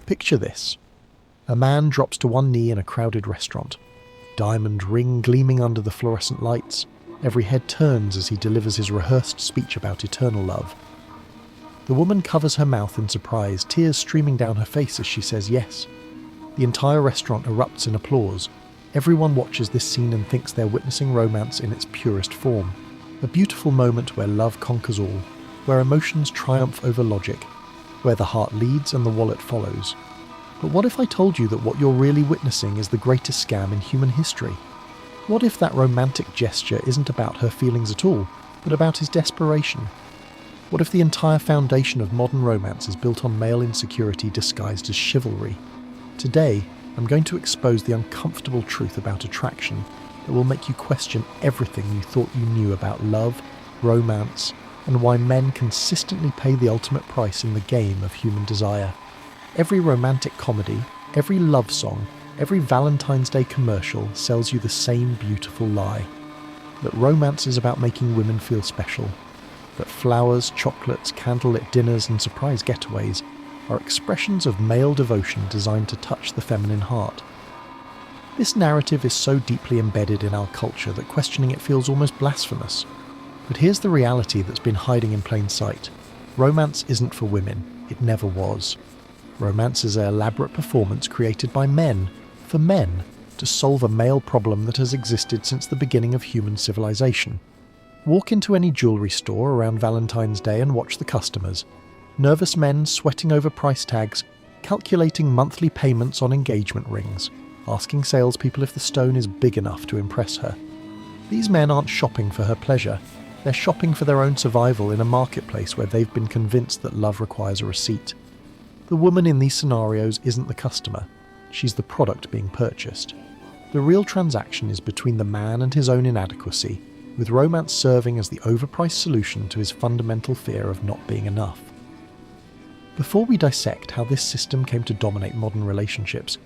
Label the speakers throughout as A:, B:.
A: Picture this. A man drops to one knee in a crowded restaurant. Diamond ring gleaming under the fluorescent lights. Every head turns as he delivers his rehearsed speech about eternal love. The woman covers her mouth in surprise, tears streaming down her face as she says yes. The entire restaurant erupts in applause. Everyone watches this scene and thinks they're witnessing romance in its purest form. A beautiful moment where love conquers all, where emotions triumph over logic, where the heart leads and the wallet follows. But what if I told you that what you're really witnessing is the greatest scam in human history? What if that romantic gesture isn't about her feelings at all, but about his desperation? What if the entire foundation of modern romance is built on male insecurity disguised as chivalry? Today, I'm going to expose the uncomfortable truth about attraction that will make you question everything you thought you knew about love, romance, and why men consistently pay the ultimate price in the game of human desire. Every romantic comedy, every love song, every Valentine's Day commercial sells you the same beautiful lie. That romance is about making women feel special. That flowers, chocolates, candlelit dinners and surprise getaways are expressions of male devotion designed to touch the feminine heart. This narrative is so deeply embedded in our culture that questioning it feels almost blasphemous. But here's the reality that's been hiding in plain sight. Romance isn't for women. It never was. Romance is an elaborate performance created by men, for men, to solve a male problem that has existed since the beginning of human civilization. Walk into any jewellery store around Valentine's Day and watch the customers. Nervous men sweating over price tags, calculating monthly payments on engagement rings, asking salespeople if the stone is big enough to impress her. These men aren't shopping for her pleasure. They're shopping for their own survival in a marketplace where they've been convinced that love requires a receipt. The woman in these scenarios isn't the customer. She's the product being purchased. The real transaction is between the man and his own inadequacy, with romance serving as the overpriced solution to his fundamental fear of not being enough. Before we dissect how this system came to dominate modern relationships,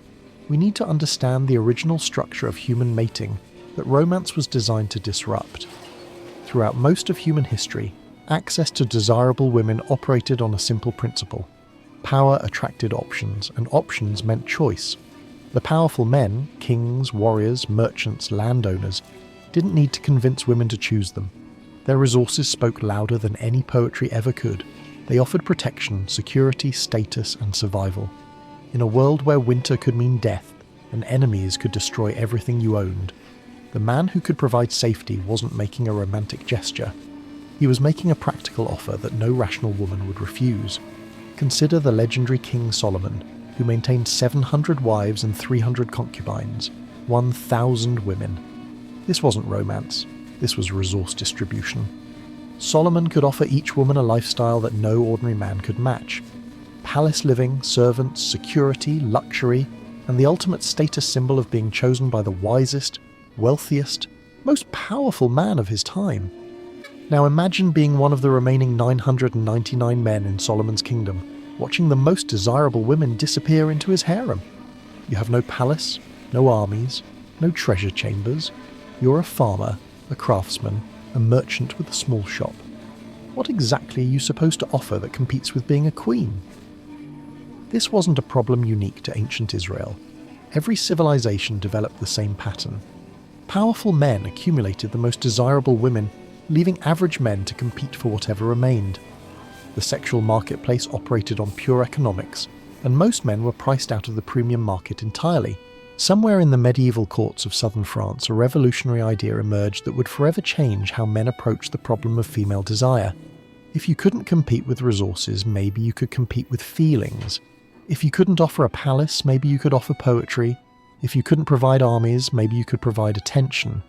A: we need to understand the original structure of human mating that romance was designed to disrupt. Throughout most of human history, access to desirable women operated on a simple principle. Power attracted options, and options meant choice. The powerful men, kings, warriors, merchants, landowners, didn't need to convince women to choose them. Their resources spoke louder than any poetry ever could. They offered protection, security, status, and survival. In a world where winter could mean death, and enemies could destroy everything you owned, the man who could provide safety wasn't making a romantic gesture. He was making a practical offer that no rational woman would refuse. Consider the legendary King Solomon, who maintained 700 wives and 300 concubines, 1,000 women. This wasn't romance, this was resource distribution. Solomon could offer each woman a lifestyle that no ordinary man could match. Palace living, servants, security, luxury, and the ultimate status symbol of being chosen by the wisest, wealthiest, most powerful man of his time. Now imagine being one of the remaining 999 men in Solomon's kingdom, watching the most desirable women disappear into his harem. You have no palace, no armies, no treasure chambers. You're a farmer, a craftsman, a merchant with a small shop. What exactly are you supposed to offer that competes with being a queen? This wasn't a problem unique to ancient Israel. Every civilization developed the same pattern. Powerful men accumulated the most desirable women, leaving average men to compete for whatever remained. The sexual marketplace operated on pure economics, and most men were priced out of the premium market entirely. Somewhere in the medieval courts of southern France, a revolutionary idea emerged that would forever change how men approach the problem of female desire. If you couldn't compete with resources, maybe you could compete with feelings. If you couldn't offer a palace, maybe you could offer poetry. If you couldn't provide armies, maybe you could provide attention.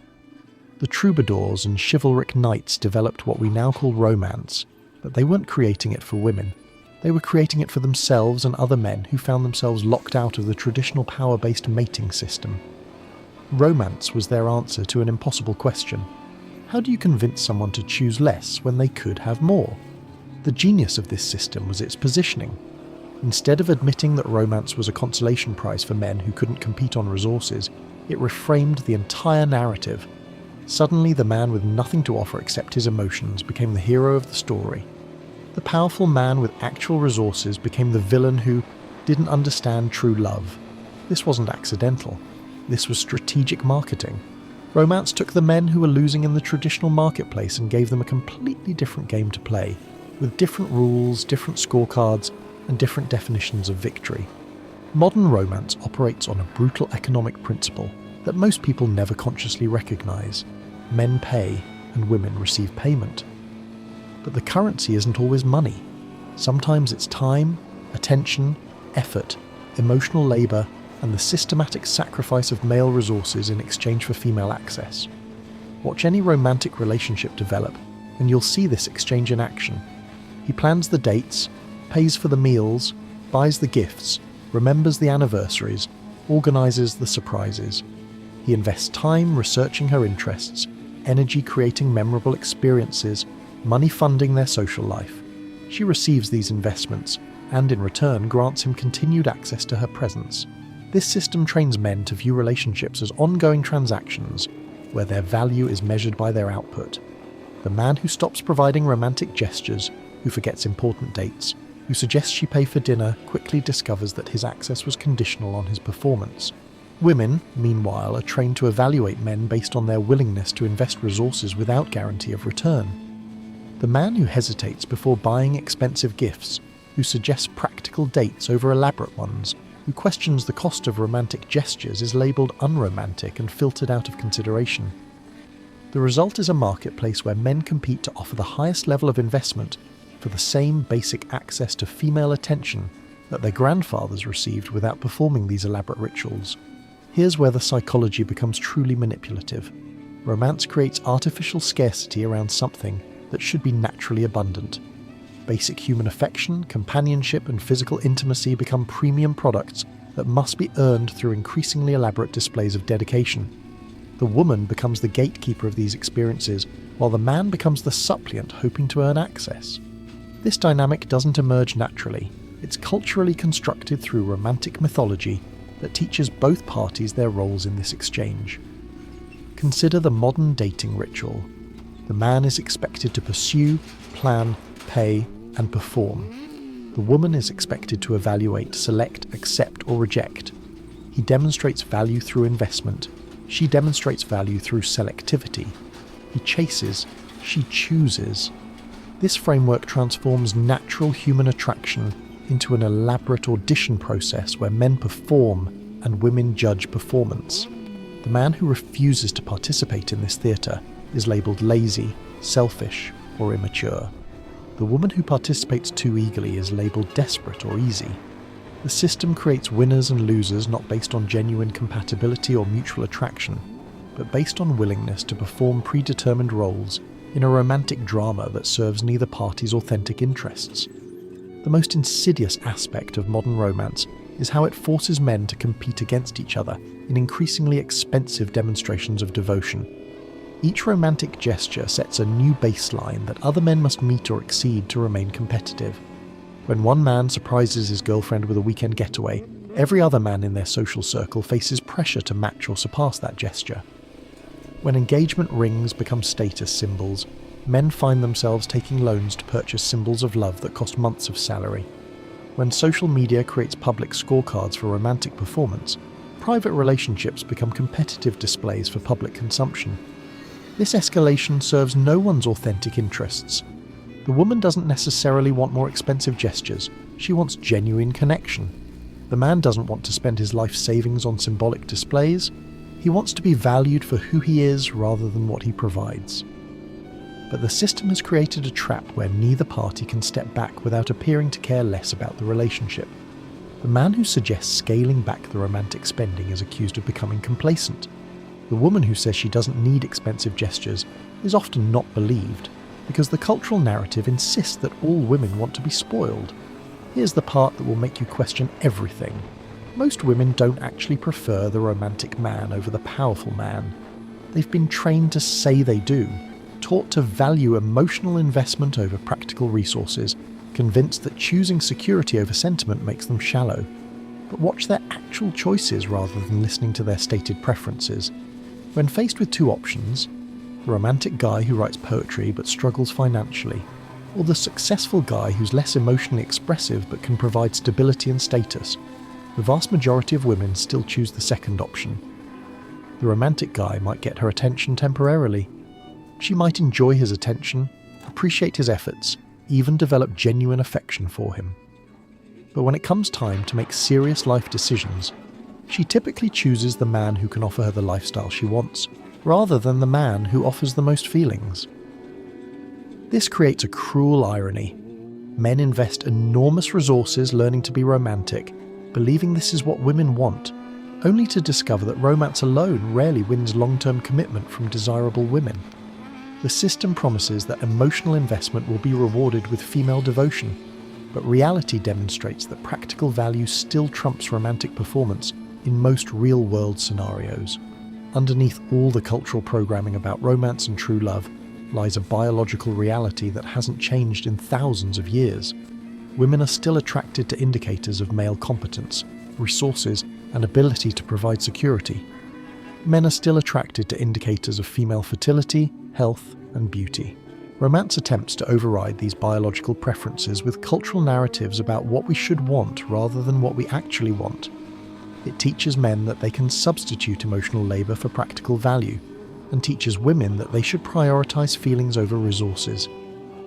A: The troubadours and chivalric knights developed what we now call romance, but they weren't creating it for women. They were creating it for themselves and other men who found themselves locked out of the traditional power-based mating system. Romance was their answer to an impossible question. How do you convince someone to choose less when they could have more? The genius of this system was its positioning. Instead of admitting that romance was a consolation prize for men who couldn't compete on resources, it reframed the entire narrative. Suddenly, the man with nothing to offer except his emotions became the hero of the story. The powerful man with actual resources became the villain who, didn't understand true love. This wasn't accidental. This was strategic marketing. Romance took the men who were losing in the traditional marketplace and gave them a completely different game to play, with different rules, different scorecards, and different definitions of victory. Modern romance operates on a brutal economic principle that most people never consciously recognise. Men pay and women receive payment. But the currency isn't always money. Sometimes it's time, attention, effort, emotional labour, and the systematic sacrifice of male resources in exchange for female access. Watch any romantic relationship develop, and you'll see this exchange in action. He plans the dates, pays for the meals, buys the gifts, remembers the anniversaries, organises the surprises. He invests time researching her interests, energy creating memorable experiences, money funding their social life. She receives these investments, and in return grants him continued access to her presence. This system trains men to view relationships as ongoing transactions, where their value is measured by their output. The man who stops providing romantic gestures, who forgets important dates, who suggests she pay for dinner, quickly discovers that his access was conditional on his performance. Women, meanwhile, are trained to evaluate men based on their willingness to invest resources without guarantee of return. The man who hesitates before buying expensive gifts, who suggests practical dates over elaborate ones, who questions the cost of romantic gestures is labelled unromantic and filtered out of consideration. The result is a marketplace where men compete to offer the highest level of investment for the same basic access to female attention that their grandfathers received without performing these elaborate rituals. Here's where the psychology becomes truly manipulative. Romance creates artificial scarcity around something that should be naturally abundant. Basic human affection, companionship, and physical intimacy become premium products that must be earned through increasingly elaborate displays of dedication. The woman becomes the gatekeeper of these experiences, while the man becomes the suppliant hoping to earn access. This dynamic doesn't emerge naturally. It's culturally constructed through romantic mythology that teaches both parties their roles in this exchange. Consider the modern dating ritual. The man is expected to pursue, plan, pay, and perform. The woman is expected to evaluate, select, accept, or reject. He demonstrates value through investment. She demonstrates value through selectivity. He chases. She chooses. This framework transforms natural human attraction into an elaborate audition process where men perform and women judge performance. The man who refuses to participate in this theatre is labelled lazy, selfish, or immature. The woman who participates too eagerly is labelled desperate or easy. The system creates winners and losers not based on genuine compatibility or mutual attraction, but based on willingness to perform predetermined roles in a romantic drama that serves neither party's authentic interests. The most insidious aspect of modern romance is how it forces men to compete against each other in increasingly expensive demonstrations of devotion. Each romantic gesture sets a new baseline that other men must meet or exceed to remain competitive. When one man surprises his girlfriend with a weekend getaway, every other man in their social circle faces pressure to match or surpass that gesture. When engagement rings become status symbols, men find themselves taking loans to purchase symbols of love that cost months of salary. When social media creates public scorecards for romantic performance, private relationships become competitive displays for public consumption. This escalation serves no one's authentic interests. The woman doesn't necessarily want more expensive gestures, she wants genuine connection. The man doesn't want to spend his life savings on symbolic displays, he wants to be valued for who he is rather than what he provides. But the system has created a trap where neither party can step back without appearing to care less about the relationship. The man who suggests scaling back the romantic spending is accused of becoming complacent. The woman who says she doesn't need expensive gestures is often not believed, because the cultural narrative insists that all women want to be spoiled. Here's the part that will make you question everything. Most women don't actually prefer the romantic man over the powerful man. They've been trained to say they do, taught to value emotional investment over practical resources, convinced that choosing security over sentiment makes them shallow. But watch their actual choices rather than listening to their stated preferences. When faced with two options, the romantic guy who writes poetry but struggles financially, or the successful guy who's less emotionally expressive but can provide stability and status, the vast majority of women still choose the second option. The romantic guy might get her attention temporarily. She might enjoy his attention, appreciate his efforts, even develop genuine affection for him. But when it comes time to make serious life decisions, she typically chooses the man who can offer her the lifestyle she wants, rather than the man who offers the most feelings. This creates a cruel irony. Men invest enormous resources learning to be romantic, believing this is what women want, only to discover that romance alone rarely wins long-term commitment from desirable women. The system promises that emotional investment will be rewarded with female devotion, but reality demonstrates that practical value still trumps romantic performance in most real-world scenarios. Underneath all the cultural programming about romance and true love lies a biological reality that hasn't changed in thousands of years. Women are still attracted to indicators of male competence, resources, and ability to provide security. Men are still attracted to indicators of female fertility, health, and beauty. Romance attempts to override these biological preferences with cultural narratives about what we should want rather than what we actually want. It teaches men that they can substitute emotional labour for practical value, and teaches women that they should prioritise feelings over resources.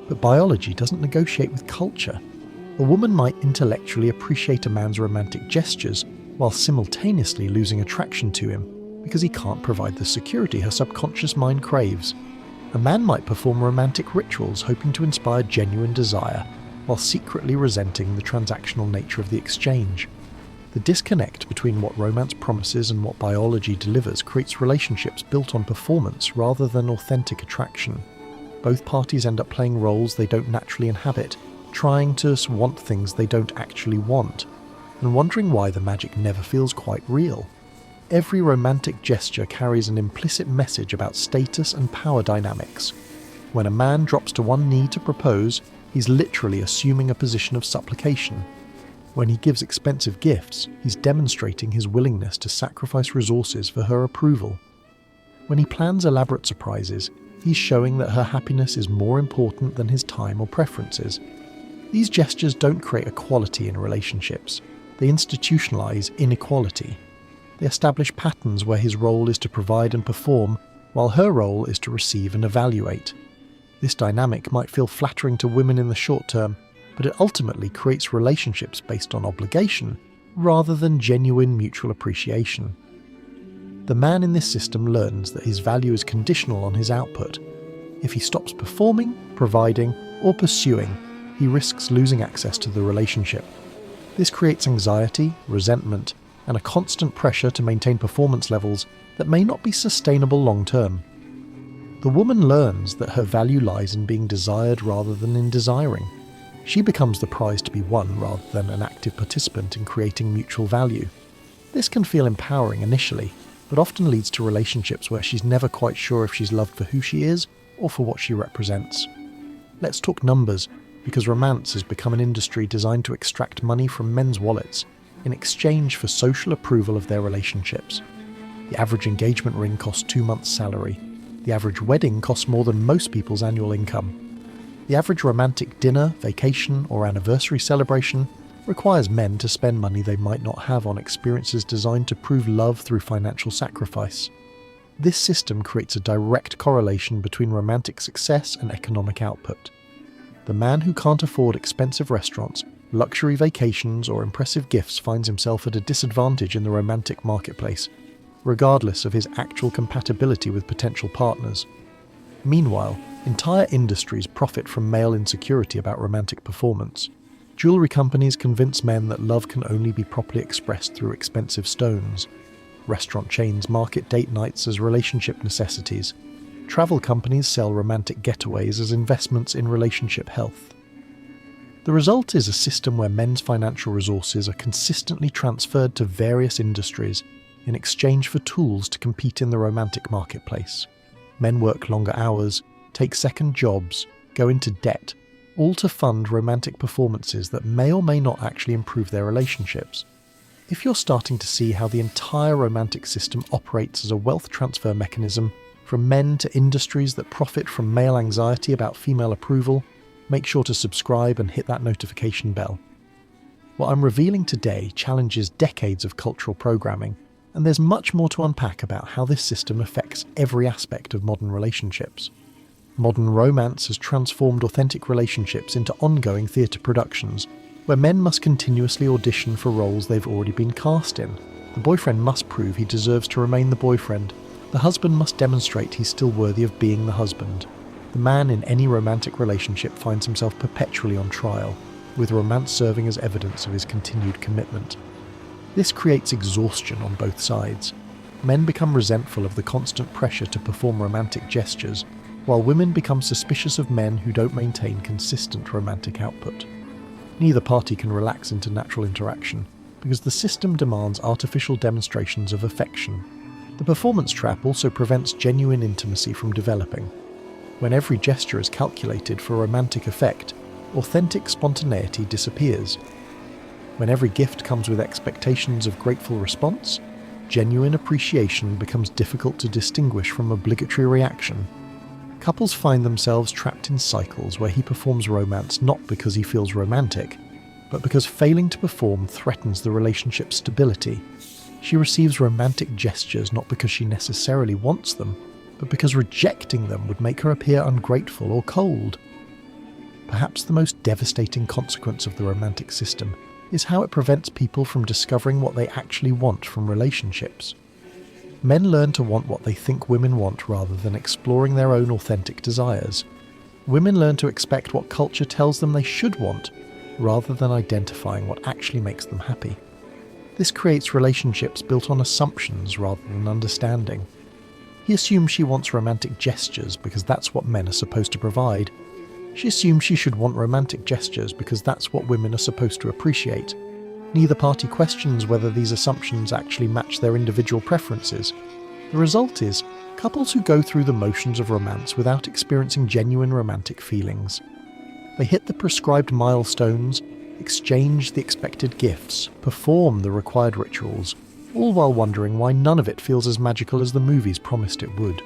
A: But biology doesn't negotiate with culture. A woman might intellectually appreciate a man's romantic gestures while simultaneously losing attraction to him because he can't provide the security her subconscious mind craves. A man might perform romantic rituals hoping to inspire genuine desire while secretly resenting the transactional nature of the exchange. The disconnect between what romance promises and what biology delivers creates relationships built on performance rather than authentic attraction. Both parties end up playing roles they don't naturally inhabit, trying to want things they don't actually want, and wondering why the magic never feels quite real. Every romantic gesture carries an implicit message about status and power dynamics. When a man drops to one knee to propose, he's literally assuming a position of supplication. When he gives expensive gifts, he's demonstrating his willingness to sacrifice resources for her approval. When he plans elaborate surprises, he's showing that her happiness is more important than his time or preferences. These gestures don't create equality in relationships. They institutionalize inequality. They establish patterns where his role is to provide and perform, while her role is to receive and evaluate. This dynamic might feel flattering to women in the short term, but it ultimately creates relationships based on obligation rather than genuine mutual appreciation. The man in this system learns that his value is conditional on his output. If he stops performing, providing, or pursuing, he risks losing access to the relationship. This creates anxiety, resentment, and a constant pressure to maintain performance levels that may not be sustainable long term. The woman learns that her value lies in being desired rather than in desiring. She becomes the prize to be won rather than an active participant in creating mutual value. This can feel empowering initially, but often leads to relationships where she's never quite sure if she's loved for who she is or for what she represents. Let's talk numbers, because romance has become an industry designed to extract money from men's wallets in exchange for social approval of their relationships. The average engagement ring costs 2 months' salary. The average wedding costs more than most people's annual income. The average romantic dinner, vacation, or anniversary celebration requires men to spend money they might not have on experiences designed to prove love through financial sacrifice. This system creates a direct correlation between romantic success and economic output. The man who can't afford expensive restaurants, luxury vacations, or impressive gifts finds himself at a disadvantage in the romantic marketplace, regardless of his actual compatibility with potential partners. Meanwhile, entire industries profit from male insecurity about romantic performance. Jewelry companies convince men that love can only be properly expressed through expensive stones. Restaurant chains market date nights as relationship necessities. Travel companies sell romantic getaways as investments in relationship health. The result is a system where men's financial resources are consistently transferred to various industries in exchange for tools to compete in the romantic marketplace. Men work longer hours, take second jobs, go into debt, all to fund romantic performances that may or may not actually improve their relationships. If you're starting to see how the entire romantic system operates as a wealth transfer mechanism from men to industries that profit from male anxiety about female approval, make sure to subscribe and hit that notification bell. What I'm revealing today challenges decades of cultural programming, and there's much more to unpack about how this system affects every aspect of modern relationships. Modern romance has transformed authentic relationships into ongoing theatre productions, where men must continuously audition for roles they've already been cast in. The boyfriend must prove he deserves to remain the boyfriend. The husband must demonstrate he's still worthy of being the husband. The man in any romantic relationship finds himself perpetually on trial, with romance serving as evidence of his continued commitment. This creates exhaustion on both sides. Men become resentful of the constant pressure to perform romantic gestures, while women become suspicious of men who don't maintain consistent romantic output. Neither party can relax into natural interaction, because the system demands artificial demonstrations of affection. The performance trap also prevents genuine intimacy from developing. When every gesture is calculated for romantic effect, authentic spontaneity disappears. When every gift comes with expectations of grateful response, genuine appreciation becomes difficult to distinguish from obligatory reaction. Couples find themselves trapped in cycles where he performs romance not because he feels romantic, but because failing to perform threatens the relationship's stability. She receives romantic gestures not because she necessarily wants them, but because rejecting them would make her appear ungrateful or cold. Perhaps the most devastating consequence of the romantic system is how it prevents people from discovering what they actually want from relationships. Men learn to want what they think women want rather than exploring their own authentic desires. Women learn to expect what culture tells them they should want, rather than identifying what actually makes them happy. This creates relationships built on assumptions rather than understanding. He assumes she wants romantic gestures because that's what men are supposed to provide. She assumes she should want romantic gestures because that's what women are supposed to appreciate. Neither party questions whether these assumptions actually match their individual preferences. The result is couples who go through the motions of romance without experiencing genuine romantic feelings. They hit the prescribed milestones, exchange the expected gifts, perform the required rituals, all while wondering why none of it feels as magical as the movies promised it would.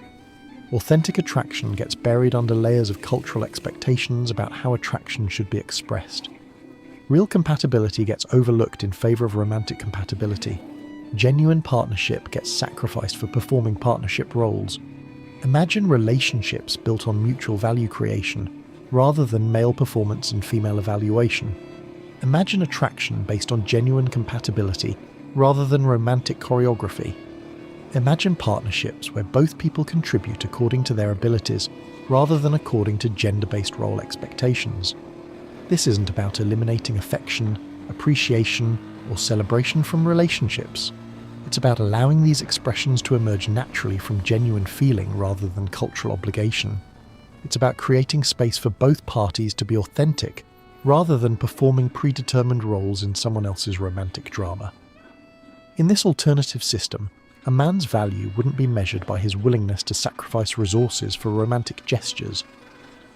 A: Authentic attraction gets buried under layers of cultural expectations about how attraction should be expressed. Real compatibility gets overlooked in favour of romantic compatibility. Genuine partnership gets sacrificed for performing partnership roles. Imagine relationships built on mutual value creation, rather than male performance and female evaluation. Imagine attraction based on genuine compatibility, rather than romantic choreography. Imagine partnerships where both people contribute according to their abilities, rather than according to gender-based role expectations. This isn't about eliminating affection, appreciation, or celebration from relationships. It's about allowing these expressions to emerge naturally from genuine feeling rather than cultural obligation. It's about creating space for both parties to be authentic, rather than performing predetermined roles in someone else's romantic drama. In this alternative system, a man's value wouldn't be measured by his willingness to sacrifice resources for romantic gestures.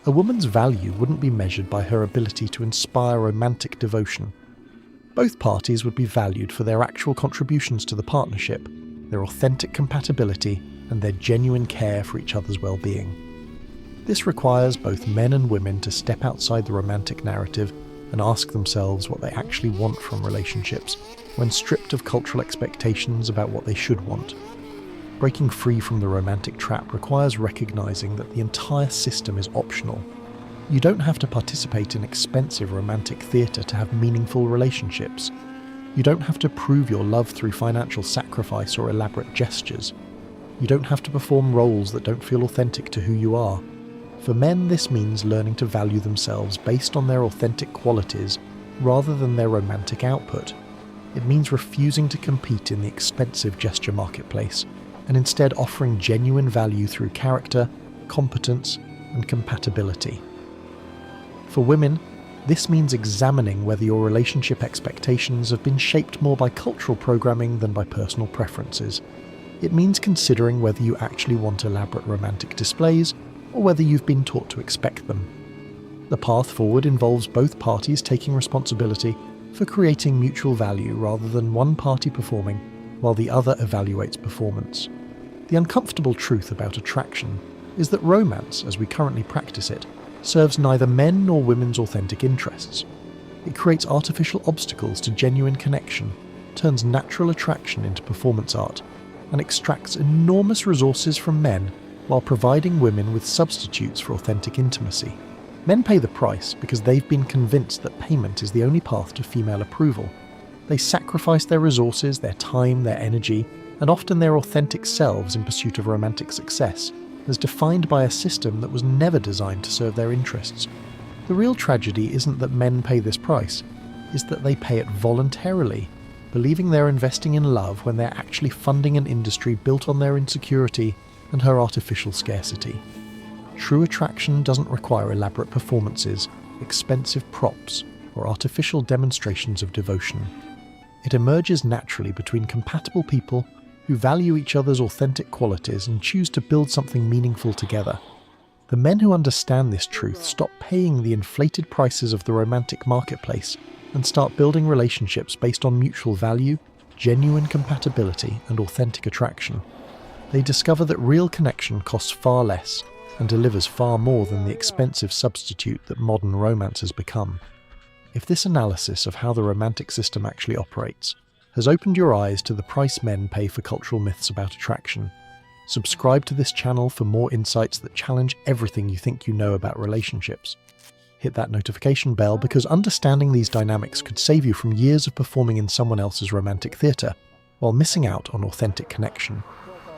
A: A woman's value wouldn't be measured by her ability to inspire romantic devotion. Both parties would be valued for their actual contributions to the partnership, their authentic compatibility, and their genuine care for each other's well-being. This requires both men and women to step outside the romantic narrative and ask themselves what they actually want from relationships when stripped of cultural expectations about what they should want. Breaking free from the romantic trap requires recognizing that the entire system is optional. You don't have to participate in expensive romantic theatre to have meaningful relationships. You don't have to prove your love through financial sacrifice or elaborate gestures. You don't have to perform roles that don't feel authentic to who you are. For men, this means learning to value themselves based on their authentic qualities rather than their romantic output. It means refusing to compete in the expensive gesture marketplace, and instead offering genuine value through character, competence, and compatibility. For women, this means examining whether your relationship expectations have been shaped more by cultural programming than by personal preferences. It means considering whether you actually want elaborate romantic displays, or whether you've been taught to expect them. The path forward involves both parties taking responsibility for creating mutual value rather than one party performing while the other evaluates performance. The uncomfortable truth about attraction is that romance, as we currently practice it, serves neither men nor women's authentic interests. It creates artificial obstacles to genuine connection, turns natural attraction into performance art, and extracts enormous resources from men while providing women with substitutes for authentic intimacy. Men pay the price because they've been convinced that payment is the only path to female approval. They sacrifice their resources, their time, their energy, and often their authentic selves in pursuit of romantic success, as defined by a system that was never designed to serve their interests. The real tragedy isn't that men pay this price, it's that they pay it voluntarily, believing they're investing in love when they're actually funding an industry built on their insecurity and her artificial scarcity. True attraction doesn't require elaborate performances, expensive props, or artificial demonstrations of devotion. It emerges naturally between compatible people who value each other's authentic qualities and choose to build something meaningful together. The men who understand this truth stop paying the inflated prices of the romantic marketplace and start building relationships based on mutual value, genuine compatibility, and authentic attraction. They discover that real connection costs far less and delivers far more than the expensive substitute that modern romance has become. If this analysis of how the romantic system actually operates has opened your eyes to the price men pay for cultural myths about attraction, subscribe to this channel for more insights that challenge everything you think you know about relationships. Hit that notification bell because understanding these dynamics could save you from years of performing in someone else's romantic theatre while missing out on authentic connection.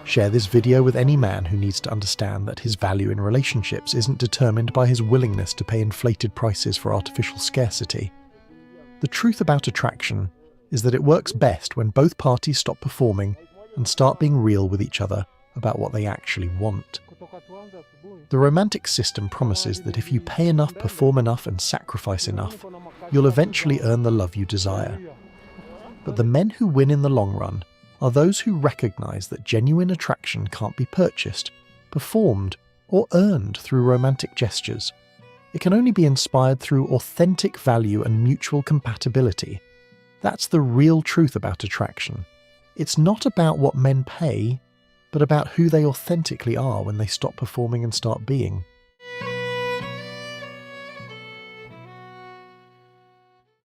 A: Share this video with any man who needs to understand that his value in relationships isn't determined by his willingness to pay inflated prices for artificial scarcity. The truth about attraction is that it works best when both parties stop performing and start being real with each other about what they actually want. The romantic system promises that if you pay enough, perform enough, and sacrifice enough, you'll eventually earn the love you desire. But the men who win in the long run are those who recognize that genuine attraction can't be purchased, performed, or earned through romantic gestures. It can only be inspired through authentic value and mutual compatibility. That's the real truth about attraction. It's not about what men pay, but about who they authentically are when they stop performing and start being.